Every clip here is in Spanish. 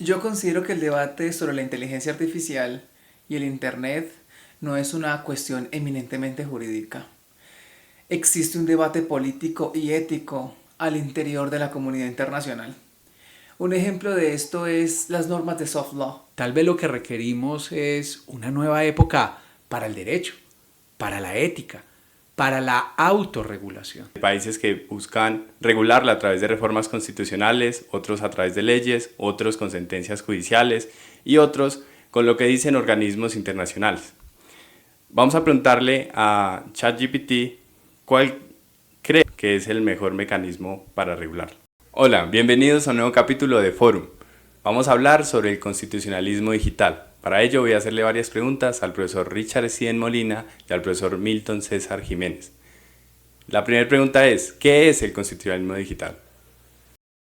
Yo considero que el debate sobre la inteligencia artificial y el Internet no es una cuestión eminentemente jurídica. Existe un debate político y ético al interior de la comunidad internacional. Un ejemplo de esto es las normas de soft law. Tal vez lo que requerimos es una nueva época para el derecho, para la ética, para la autorregulación. Países que buscan regularla a través de reformas constitucionales, otros a través de leyes, otros con sentencias judiciales y otros con lo que dicen organismos internacionales. Vamos a preguntarle a ChatGPT cuál cree que es el mejor mecanismo para regularlo. Hola, bienvenidos a un nuevo capítulo de Forum. Vamos a hablar sobre el constitucionalismo digital. Para ello voy a hacerle varias preguntas al profesor Richard Cien Molina y al profesor Milton César Jiménez. La primera pregunta es, ¿qué es el constitucionalismo digital?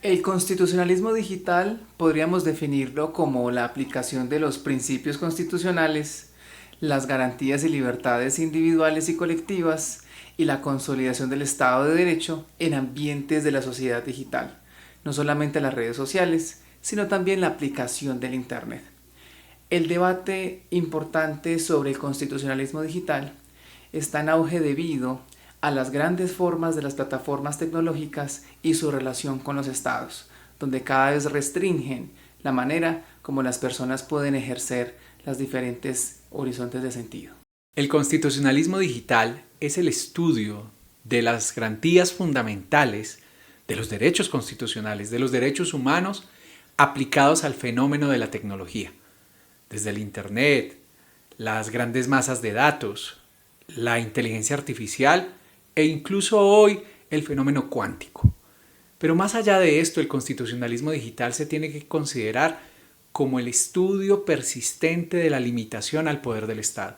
El constitucionalismo digital podríamos definirlo como la aplicación de los principios constitucionales, las garantías y libertades individuales y colectivas y la consolidación del Estado de Derecho en ambientes de la sociedad digital, no solamente las redes sociales, sino también la aplicación del Internet. El debate importante sobre el constitucionalismo digital está en auge debido a las grandes formas de las plataformas tecnológicas y su relación con los estados, donde cada vez restringen la manera como las personas pueden ejercer las diferentes horizontes de sentido. El constitucionalismo digital es el estudio de las garantías fundamentales de los derechos constitucionales, de los derechos humanos aplicados al fenómeno de la tecnología. Desde el Internet, las grandes masas de datos, la inteligencia artificial e incluso hoy el fenómeno cuántico. Pero más allá de esto, el constitucionalismo digital se tiene que considerar como el estudio persistente de la limitación al poder del Estado,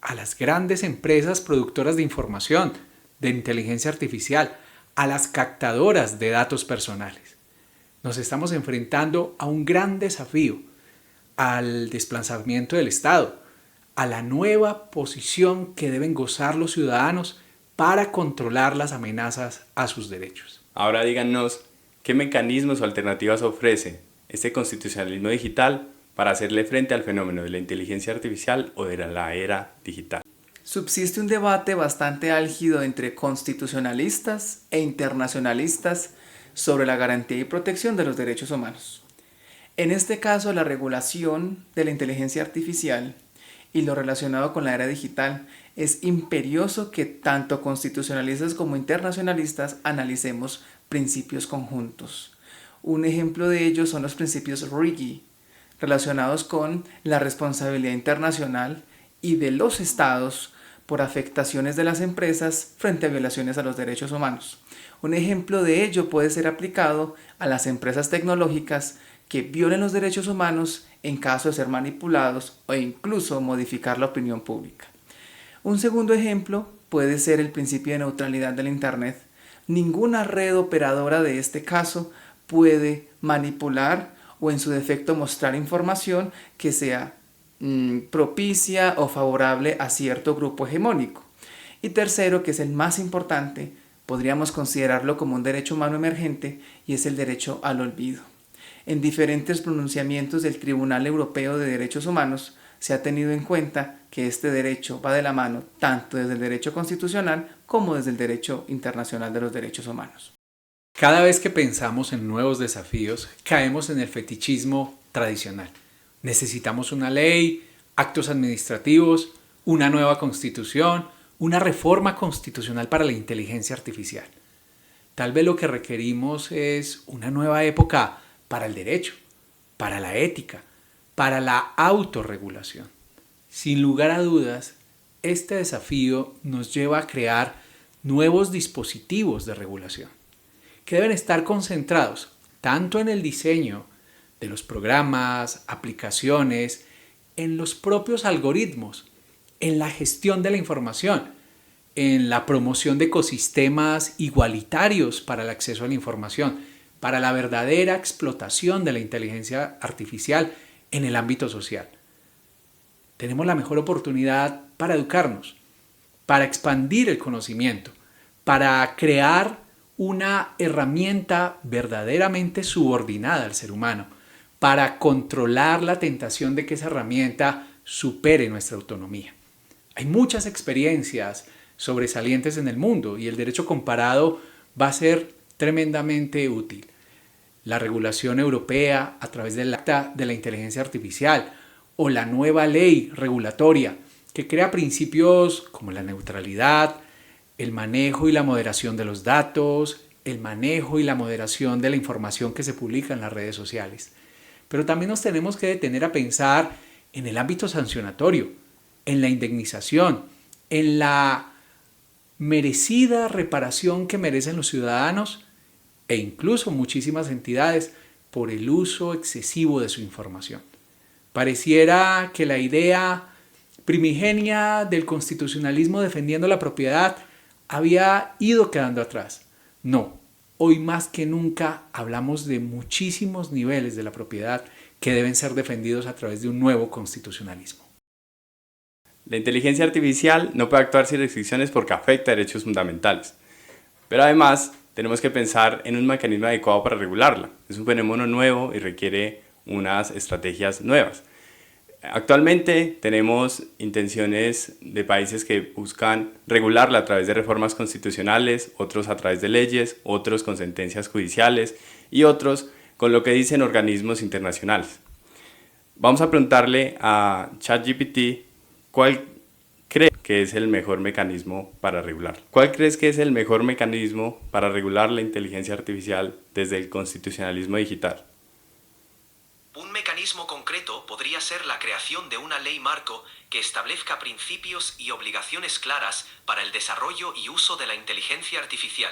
a las grandes empresas productoras de información, de inteligencia artificial, a las captadoras de datos personales. Nos estamos enfrentando a un gran desafío, al desplazamiento del Estado, a la nueva posición que deben gozar los ciudadanos para controlar las amenazas a sus derechos. Ahora díganos, ¿qué mecanismos o alternativas ofrece este constitucionalismo digital para hacerle frente al fenómeno de la inteligencia artificial o de la era digital? Subsiste un debate bastante álgido entre constitucionalistas e internacionalistas sobre la garantía y protección de los derechos humanos. En este caso, la regulación de la inteligencia artificial y lo relacionado con la era digital es imperioso que tanto constitucionalistas como internacionalistas analicemos principios conjuntos. Un ejemplo de ello son los principios RIGI, relacionados con la responsabilidad internacional y de los estados por afectaciones de las empresas frente a violaciones a los derechos humanos. Un ejemplo de ello puede ser aplicado a las empresas tecnológicas que violen los derechos humanos en caso de ser manipulados o incluso modificar la opinión pública. Un segundo ejemplo puede ser el principio de neutralidad del Internet. Ninguna red operadora de este caso puede manipular o en su defecto mostrar información que sea propicia o favorable a cierto grupo hegemónico. Y tercero, que es el más importante, podríamos considerarlo como un derecho humano emergente y es el derecho al olvido. En diferentes pronunciamientos del Tribunal Europeo de Derechos Humanos se ha tenido en cuenta que este derecho va de la mano tanto desde el derecho constitucional como desde el derecho internacional de los derechos humanos. Cada vez que pensamos en nuevos desafíos, caemos en el fetichismo tradicional. Necesitamos una ley, actos administrativos, una nueva constitución, una reforma constitucional para la inteligencia artificial. Tal vez lo que requerimos es una nueva época para el derecho, para la ética, para la autorregulación. Sin lugar a dudas, este desafío nos lleva a crear nuevos dispositivos de regulación que deben estar concentrados tanto en el diseño de los programas, aplicaciones, en los propios algoritmos, en la gestión de la información, en la promoción de ecosistemas igualitarios para el acceso a la información, para la verdadera explotación de la inteligencia artificial en el ámbito social. Tenemos la mejor oportunidad para educarnos, para expandir el conocimiento, para crear una herramienta verdaderamente subordinada al ser humano, para controlar la tentación de que esa herramienta supere nuestra autonomía. Hay muchas experiencias sobresalientes en el mundo y el derecho comparado va a ser tremendamente útil. La regulación europea a través del Acta de la Inteligencia Artificial o la nueva ley regulatoria que crea principios como la neutralidad, el manejo y la moderación de los datos, el manejo y la moderación de la información que se publica en las redes sociales. Pero también nos tenemos que detener a pensar en el ámbito sancionatorio, en la indemnización, en la merecida reparación que merecen los ciudadanos e incluso muchísimas entidades por el uso excesivo de su información. Pareciera que la idea primigenia del constitucionalismo defendiendo la propiedad había ido quedando atrás. No, hoy más que nunca hablamos de muchísimos niveles de la propiedad que deben ser defendidos a través de un nuevo constitucionalismo. La inteligencia artificial no puede actuar sin restricciones porque afecta derechos fundamentales. Pero además, tenemos que pensar en un mecanismo adecuado para regularla. Es un fenómeno nuevo y requiere unas estrategias nuevas. Actualmente tenemos intenciones de países que buscan regularla a través de reformas constitucionales, otros a través de leyes, otros con sentencias judiciales y otros con lo que dicen organismos internacionales. Vamos a preguntarle a ChatGPT cuál cree que es el mejor mecanismo para regular. ¿Cuál crees que es el mejor mecanismo para regular la inteligencia artificial desde el constitucionalismo digital? Un mecanismo concreto podría ser la creación de una ley marco que establezca principios y obligaciones claras para el desarrollo y uso de la inteligencia artificial.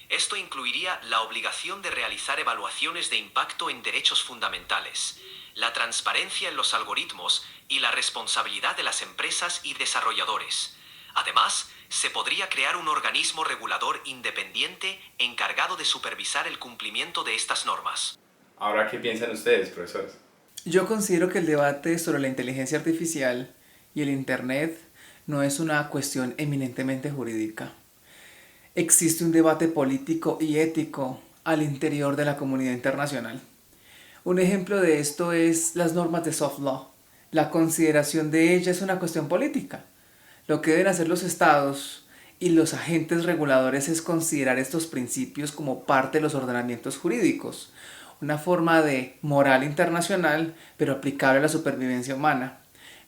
Esto incluiría la obligación de realizar evaluaciones de impacto en derechos fundamentales, la transparencia en los algoritmos y la responsabilidad de las empresas y desarrolladores. Además, se podría crear un organismo regulador independiente encargado de supervisar el cumplimiento de estas normas. Ahora, ¿qué piensan ustedes, profesores? Yo considero que el debate sobre la inteligencia artificial y el Internet no es una cuestión eminentemente jurídica. Existe un debate político y ético al interior de la comunidad internacional. Un ejemplo de esto es las normas de soft law. La consideración de ellas es una cuestión política. Lo que deben hacer los estados y los agentes reguladores es considerar estos principios como parte de los ordenamientos jurídicos, una forma de moral internacional, pero aplicable a la supervivencia humana.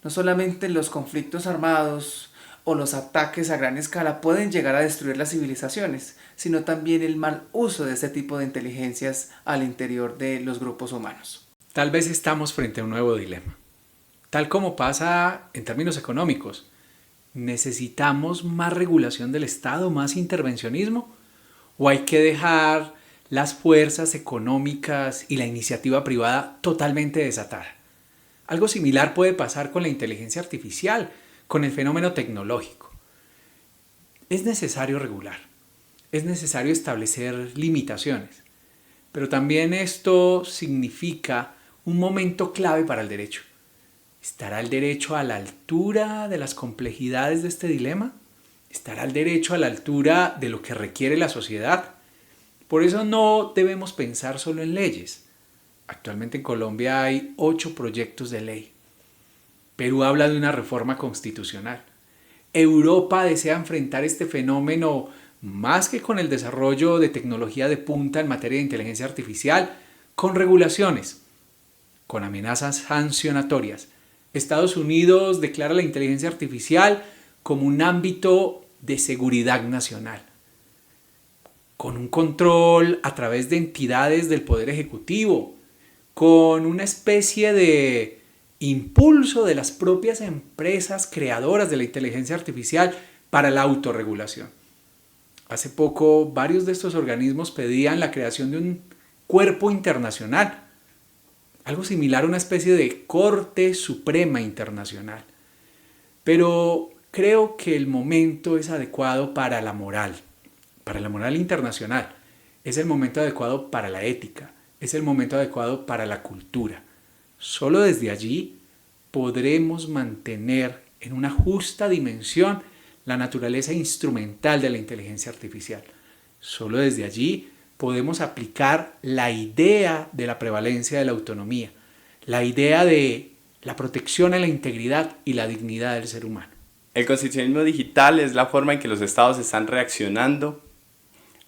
No solamente los conflictos armados o los ataques a gran escala pueden llegar a destruir las civilizaciones, sino también el mal uso de este tipo de inteligencias al interior de los grupos humanos. Tal vez estamos frente a un nuevo dilema. Tal como pasa en términos económicos, ¿necesitamos más regulación del Estado, más intervencionismo? ¿O hay que dejar las fuerzas económicas y la iniciativa privada totalmente desatada? Algo similar puede pasar con la inteligencia artificial, con el fenómeno tecnológico. Es necesario regular, es necesario establecer limitaciones, pero también esto significa un momento clave para el derecho. ¿Estará el derecho a la altura de las complejidades de este dilema? ¿Estará el derecho a la altura de lo que requiere la sociedad? Por eso no debemos pensar solo en leyes. Actualmente en Colombia hay 8 proyectos de ley. Perú habla de una reforma constitucional. Europa desea enfrentar este fenómeno más que con el desarrollo de tecnología de punta en materia de inteligencia artificial, con regulaciones, con amenazas sancionatorias. Estados Unidos declara la inteligencia artificial como un ámbito de seguridad nacional, con un control a través de entidades del Poder Ejecutivo, con una especie de impulso de las propias empresas creadoras de la inteligencia artificial para la autorregulación. Hace poco, varios de estos organismos pedían la creación de un cuerpo internacional, algo similar a una especie de Corte Suprema Internacional. Pero creo que el momento es adecuado para la moral internacional. Es el momento adecuado para la ética, es el momento adecuado para la cultura. Solo desde allí podremos mantener en una justa dimensión la naturaleza instrumental de la inteligencia artificial. Solo desde allí podemos aplicar la idea de la prevalencia de la autonomía, la idea de la protección a la integridad y la dignidad del ser humano. El constitucionalismo digital es la forma en que los estados están reaccionando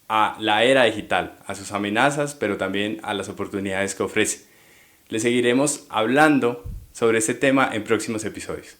a la era digital, a sus amenazas, pero también a las oportunidades que ofrece. Les seguiremos hablando sobre este tema en próximos episodios.